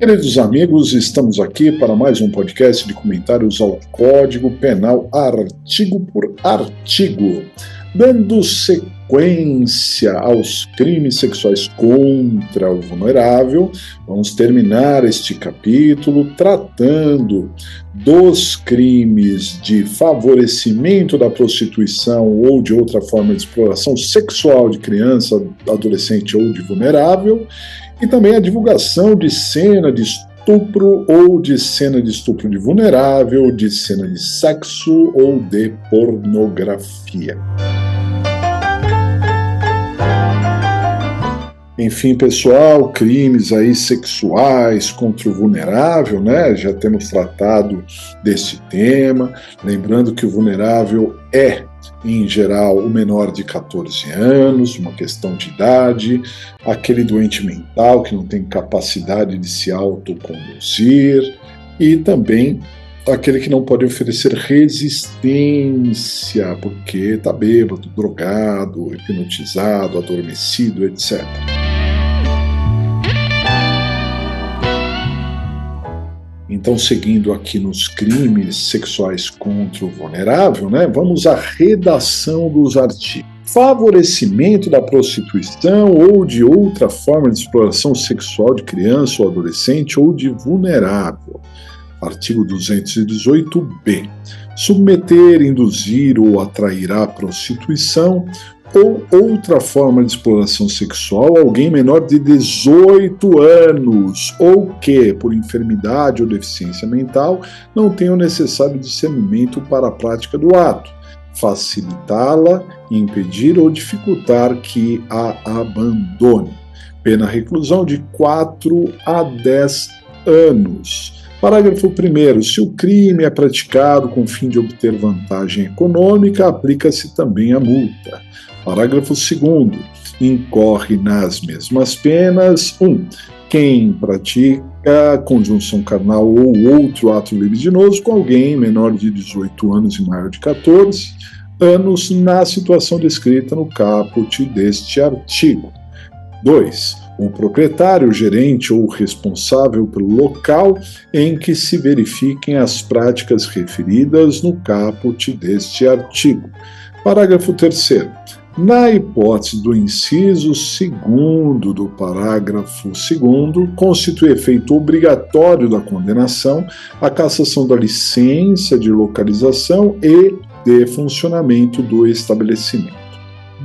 Queridos amigos, estamos aqui para mais um podcast de comentários ao Código Penal, artigo por artigo, dando sequência aos crimes sexuais contra o vulnerável. Vamos terminar este capítulo tratando dos crimes de favorecimento da prostituição ou de outra forma de exploração sexual de criança, adolescente ou de vulnerável, e também a divulgação de cena de estupro ou de cena de estupro de vulnerável, de cena de sexo ou de pornografia. Enfim, pessoal, crimes aí sexuais contra o vulnerável, né? Já temos tratado desse tema, lembrando que o vulnerável é, em geral, o menor de 14 anos, uma questão de idade, aquele doente mental que não tem capacidade de se autoconduzir e também aquele que não pode oferecer resistência porque está bêbado, drogado, hipnotizado, adormecido, etc. Então, seguindo aqui nos crimes sexuais contra o vulnerável, né, vamos à redação dos artigos. Favorecimento da prostituição ou de outra forma de exploração sexual de criança ou adolescente ou de vulnerável. Artigo 218b. Submeter, induzir ou atrair à prostituição ou outra forma de exploração sexual alguém menor de 18 anos ou que, por enfermidade ou deficiência mental, não tenha o necessário discernimento para a prática do ato, facilitá-la, impedir ou dificultar que a abandone. Pena reclusão de 4 a 10 anos. Parágrafo 1º. Se o crime é praticado com o fim de obter vantagem econômica, aplica-se também a multa. Parágrafo 2º. Incorre nas mesmas penas: 1. Quem pratica conjunção carnal ou outro ato libidinoso com alguém menor de 18 anos e maior de 14 anos na situação descrita no caput deste artigo. 2. O proprietário, gerente ou responsável pelo local em que se verifiquem as práticas referidas no caput deste artigo. Parágrafo 3º. Na hipótese do inciso 2º do parágrafo 2º, constitui efeito obrigatório da condenação a cassação da licença de localização e de funcionamento do estabelecimento.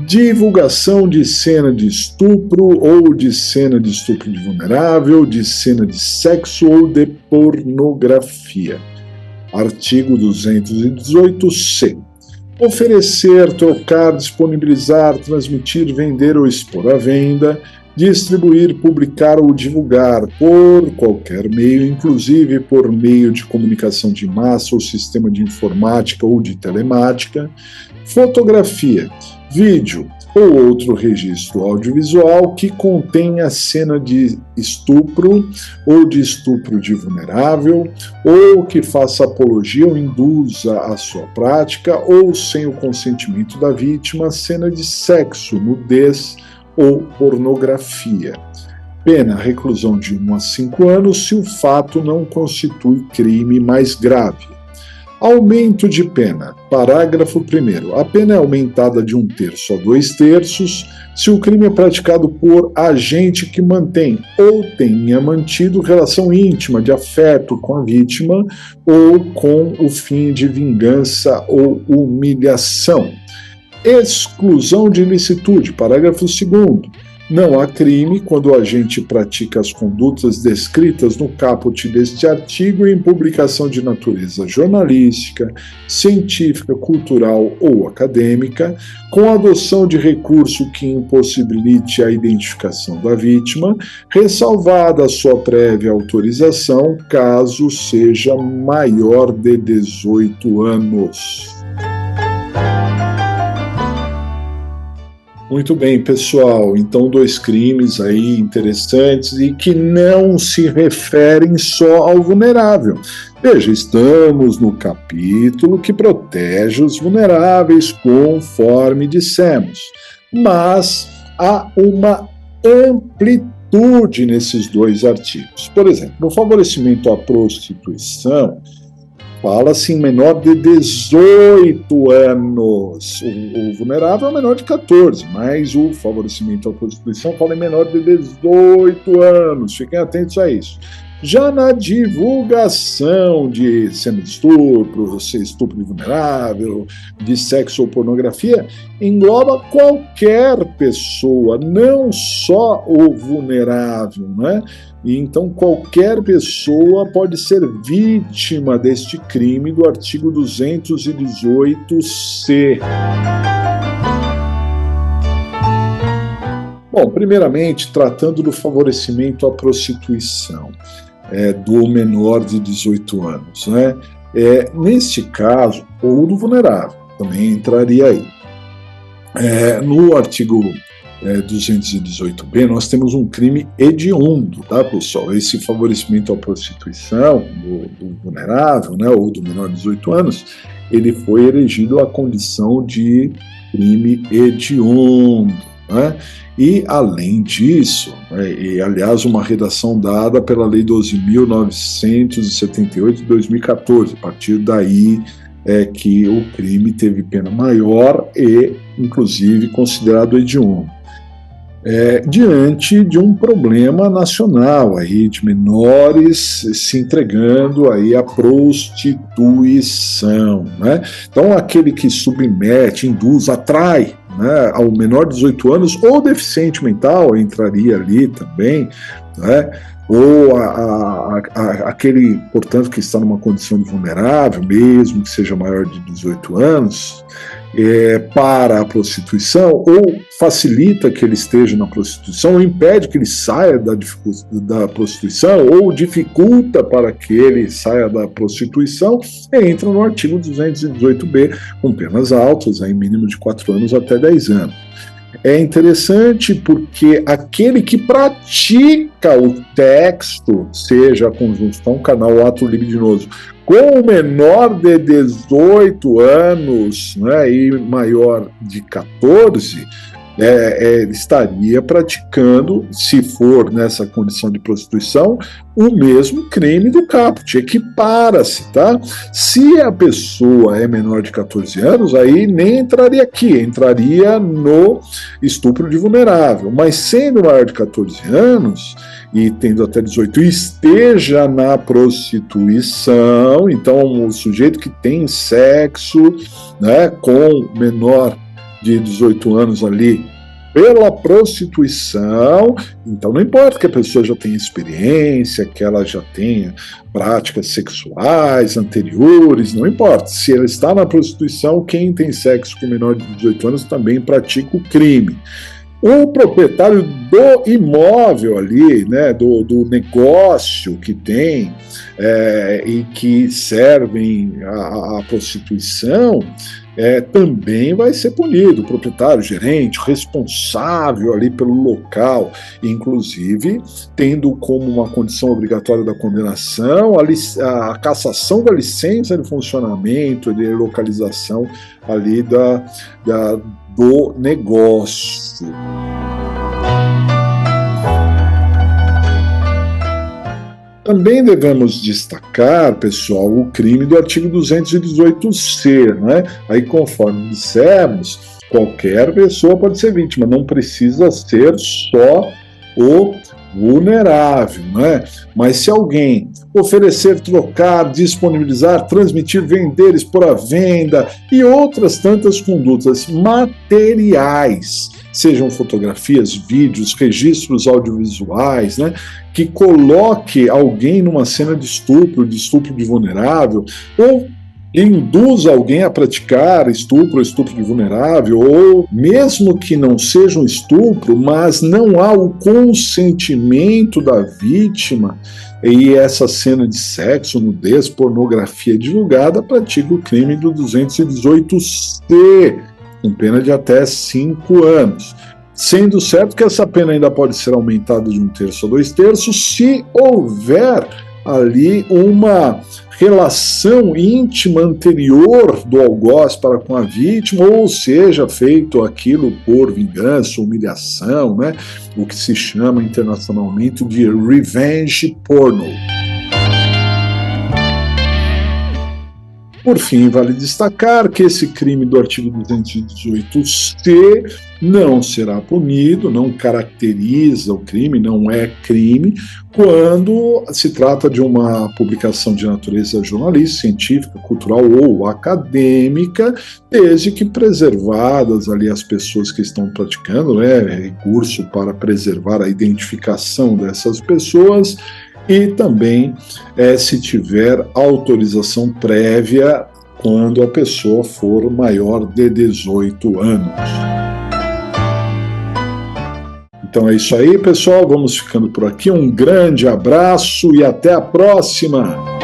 Divulgação de cena de estupro ou de cena de estupro de vulnerável, de cena de sexo ou de pornografia. Artigo 218c. Oferecer, trocar, disponibilizar, transmitir, vender ou expor à venda, distribuir, publicar ou divulgar por qualquer meio, inclusive por meio de comunicação de massa ou sistema de informática ou de telemática, fotografia, vídeo ou outro registro audiovisual que contenha cena de estupro ou de estupro de vulnerável, ou que faça apologia ou induza a sua prática, ou sem o consentimento da vítima, cena de sexo, nudez ou pornografia. Pena, reclusão de 1 a 5 anos se o fato não constitui crime mais grave. Aumento de pena. Parágrafo 1º. A pena é aumentada de 1/3 a 2/3 se o crime é praticado por agente que mantém ou tenha mantido relação íntima de afeto com a vítima ou com o fim de vingança ou humilhação. Exclusão de ilicitude. Parágrafo 2º. Não há crime quando o agente pratica as condutas descritas no caput deste artigo em publicação de natureza jornalística, científica, cultural ou acadêmica, com a adoção de recurso que impossibilite a identificação da vítima, ressalvada a sua prévia autorização, caso seja maior de 18 anos. Muito bem, pessoal. Então, 2 crimes aí interessantes e que não se referem só ao vulnerável. Veja, estamos no capítulo que protege os vulneráveis, conforme dissemos. Mas há uma amplitude amplitude nesses dois artigos. Por exemplo, no favorecimento à prostituição, fala-se em menor de 18 anos. O vulnerável é menor de 14, mas o favorecimento à prostituição fala em menor de 18 anos. Fiquem atentos a isso. Já na divulgação de semi-estupro, estupro de vulnerável, de sexo ou pornografia, engloba qualquer pessoa, não só o vulnerável, né? E então qualquer pessoa pode ser vítima deste crime do artigo 218-C. Bom, primeiramente, tratando do favorecimento à prostituição do menor de 18 anos, né? Neste caso, ou do vulnerável, também entraria aí. No artigo 218b, nós temos um crime hediondo, tá, pessoal? Esse favorecimento à prostituição do vulnerável, né, ou do menor de 18 anos, ele foi erigido à condição de crime hediondo, né? E, além disso, e aliás, uma redação dada pela Lei 12.978 de 2014, a partir daí que o crime teve pena maior e, inclusive, considerado hediondo. Diante de um problema nacional aí, de menores se entregando aí à prostituição, né? Então, aquele que submete, induz, atrai, né, ao menor de 18 anos ou deficiente mental entraria ali também, né? Ou aquele, portanto, que está numa condição de vulnerável, mesmo que seja maior de 18 anos, para a prostituição, ou facilita que ele esteja na prostituição, ou impede que ele saia da prostituição, ou dificulta para que ele saia da prostituição, entra no artigo 218b, com penas altas, aí mínimo de 4 anos até 10 anos. É interessante porque aquele que pratica o texto, seja a conjunção, canal ou ato libidinoso, com o menor de 18 anos, né, e maior de 14, estaria praticando, se for nessa condição de prostituição, o mesmo crime do caput, equipara-se, tá? Se a pessoa é menor de 14 anos, aí nem entraria aqui, entraria no estupro de vulnerável, mas sendo maior de 14 anos e tendo até 18, esteja na prostituição, então o sujeito que tem sexo, né, com menor de 18 anos ali pela prostituição, então não importa que a pessoa já tenha experiência, que ela já tenha práticas sexuais anteriores, não importa. Se ela está na prostituição, quem tem sexo com menor de 18 anos também pratica o crime. O proprietário do imóvel ali, né, do negócio que tem e que servem à prostituição, também vai ser punido. O proprietário, gerente, responsável ali pelo local, inclusive tendo como uma condição obrigatória da condenação a cassação da licença de funcionamento, de localização ali do negócio. Também devemos destacar, pessoal, o crime do artigo 218-C, né? Aí, conforme dissemos, qualquer pessoa pode ser vítima, não precisa ser só o vulnerável, né? Mas se alguém oferecer, trocar, disponibilizar, transmitir, vender, expor à venda e outras tantas condutas materiais, sejam fotografias, vídeos, registros audiovisuais, né, que coloque alguém numa cena de estupro de vulnerável, ou induz alguém a praticar estupro de vulnerável, ou mesmo que não seja um estupro, mas não há o consentimento da vítima, e essa cena de sexo, nudez, pornografia divulgada, pratica o crime do 218-C, com pena de até 5 anos. Sendo certo que essa pena ainda pode ser aumentada de 1/3 a 2/3 se houver ali uma relação íntima anterior do algoz para com a vítima, ou seja, feito aquilo por vingança, humilhação, né? O que se chama internacionalmente de revenge porno. Por fim, vale destacar que esse crime do artigo 218-C não será punido, não caracteriza o crime, não é crime, quando se trata de uma publicação de natureza jornalística, científica, cultural ou acadêmica, desde que preservadas ali as pessoas que estão praticando, né, recurso para preservar a identificação dessas pessoas, e também se tiver autorização prévia quando a pessoa for maior de 18 anos. Então é isso aí, pessoal. Vamos ficando por aqui. Um grande abraço e até a próxima!